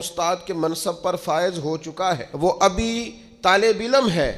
استاد کے منصب پر فائز ہو چکا ہے، وہ ابھی طالب علم ہے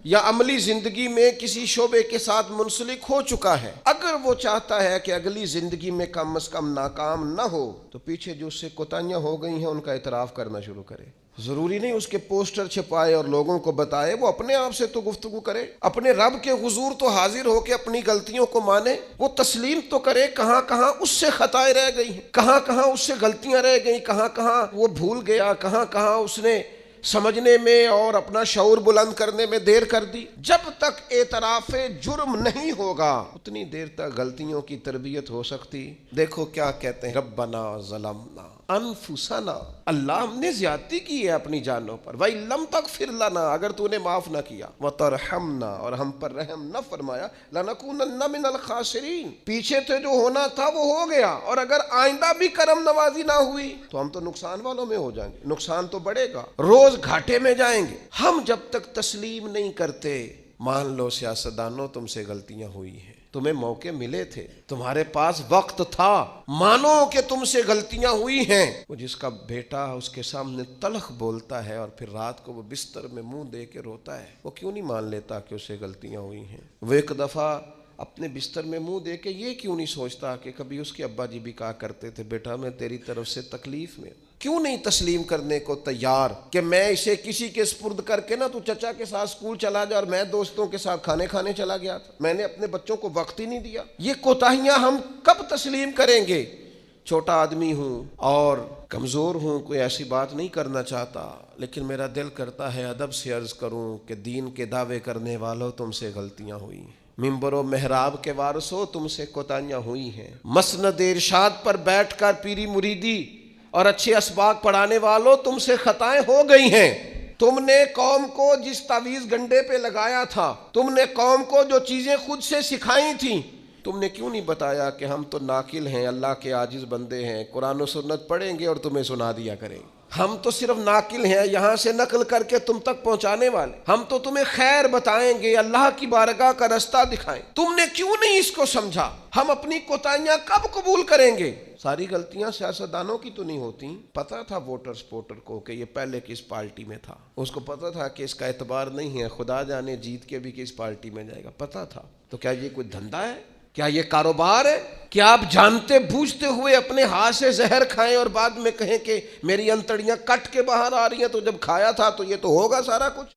یا عملی زندگی میں کسی شعبے کے ساتھ منسلک ہو چکا ہے، اگر وہ چاہتا ہے کہ اگلی زندگی میں کم از کم ناکام نہ ہو تو پیچھے جو اس سے کوتاہیاں ہو گئی ہیں ان کا اعتراف کرنا شروع کرے۔ ضروری نہیں اس کے پوسٹر چھپائے اور لوگوں کو بتائے، وہ اپنے آپ سے تو گفتگو کرے، اپنے رب کے حضور تو حاضر ہو کے اپنی غلطیوں کو مانے، وہ تسلیم تو کرے کہاں کہاں اس سے خطائیں رہ گئی ہیں، کہاں کہاں اس سے غلطیاں رہ گئیں، کہاں کہاں وہ بھول گیا، کہاں کہاں اس نے سمجھنے میں اور اپنا شعور بلند کرنے میں دیر کر دی۔ جب تک اعتراف جرم نہیں ہوگا اتنی دیر تک غلطیوں کی تربیت ہو سکتی۔ دیکھو کیا کہتے ہیں، ربنا ظلمنا انفسنا، اللہ ہم نے زیادتی کی ہے اپنی جانوں پر، وَإِن لَمْ تَغْفِرْ لَنَا، اگر تو نے معاف نہ کیا، وَتَرْحَمْنَا، اور ہم پر رحم نہ فرمایا، لَنَكُونَنَّ مِنَ الْخَاسِرِينَ، پیچھے سے جو ہونا تھا وہ ہو گیا، اور اگر آئندہ بھی کرم نوازی نہ ہوئی تو ہم تو نقصان والوں میں ہو جائیں گے، نقصان تو بڑھے گا، روز گھاٹے میں جائیں گے۔ ہم جب تک تسلیم نہیں کرتے، مان لو سیاستدانوں تم سے غلطیاں ہوئی ہیں، تمہیں موقع ملے تھے، تمہارے پاس وقت تھا، مانو کہ تم سے غلطیاں ہوئی ہیں۔ وہ جس کا بیٹا اس کے سامنے تلخ بولتا ہے اور پھر رات کو وہ بستر میں منہ دے کے روتا ہے، وہ کیوں نہیں مان لیتا کہ اسے غلطیاں ہوئی ہیں؟ وہ ایک دفعہ اپنے بستر میں منہ دے کے یہ کیوں نہیں سوچتا کہ کبھی اس کے ابا جی بھی کہا کرتے تھے، بیٹا میں تیری طرف سے تکلیف میں، کیوں نہیں تسلیم کرنے کو تیار کہ میں اسے کسی کے سپرد کر کے نا تو چچا کے ساتھ اسکول چلا جا اور میں دوستوں کے ساتھ کھانے چلا گیا تھا، میں نے اپنے بچوں کو وقت ہی نہیں دیا۔ یہ کوتاہیاں ہم کب تسلیم کریں گے؟ چھوٹا آدمی ہوں اور کمزور ہوں، کوئی ایسی بات نہیں کرنا چاہتا، لیکن میرا دل کرتا ہے ادب سے عرض کروں کہ دین کے دعوے کرنے والوں تم سے غلطیاں ہوئی ہیں، ممبر و محراب کے وارثوں تم سے کوتاہیاں ہوئی ہیں، مسند ارشاد پر بیٹھ کر پیری مریدی اور اچھے اسباق پڑھانے والوں تم سے خطائیں ہو گئی ہیں۔ تم نے قوم کو جس تعویذ گنڈے پہ لگایا تھا، تم نے قوم کو جو چیزیں خود سے سکھائی تھیں، تم نے کیوں نہیں بتایا کہ ہم تو ناقل ہیں، اللہ کے عاجز بندے ہیں، قرآن و سنت پڑھیں گے اور تمہیں سنا دیا کریں گے، ہم تو صرف ناقل ہیں، یہاں سے نقل کر کے تم تک پہنچانے والے، ہم تو تمہیں خیر بتائیں گے، اللہ کی بارگاہ کا رستہ دکھائیں، تم نے کیوں نہیں اس کو سمجھا؟ ہم اپنی کوتاہیاں کب قبول کریں گے؟ ساری غلطیاں سیاستدانوں کی تو نہیں ہوتی، پتہ تھا ووٹر کو کہ یہ پہلے کس پارٹی میں تھا، اس کو پتہ تھا کہ اس کا اعتبار نہیں ہے، خدا جانے جیت کے بھی کس پارٹی میں جائے گا، پتہ تھا، تو کیا یہ کوئی دھندا ہے؟ کیا یہ کاروبار ہے؟ کیا آپ جانتے بوجھتے ہوئے اپنے ہاتھ سے زہر کھائیں اور بعد میں کہیں کہ میری انتڑیاں کٹ کے باہر آ رہی ہیں، تو جب کھایا تھا تو یہ تو ہوگا سارا کچھ؟